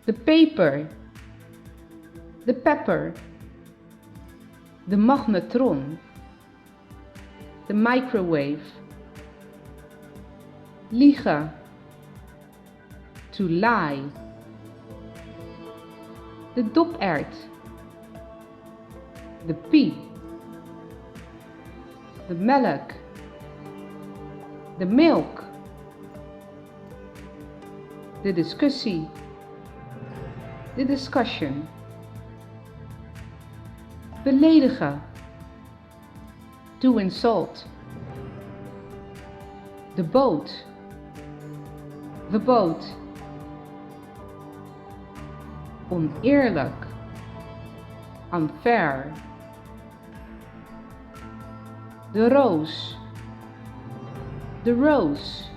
the paper, the pepper, de magnetron, de microwave, liegen, to lie, de dopert, de pie, de melk, de milk, de discussie, de discussion, beledigen, to insult, de boot, the boat, oneerlijk, unfair, de roos, the rose,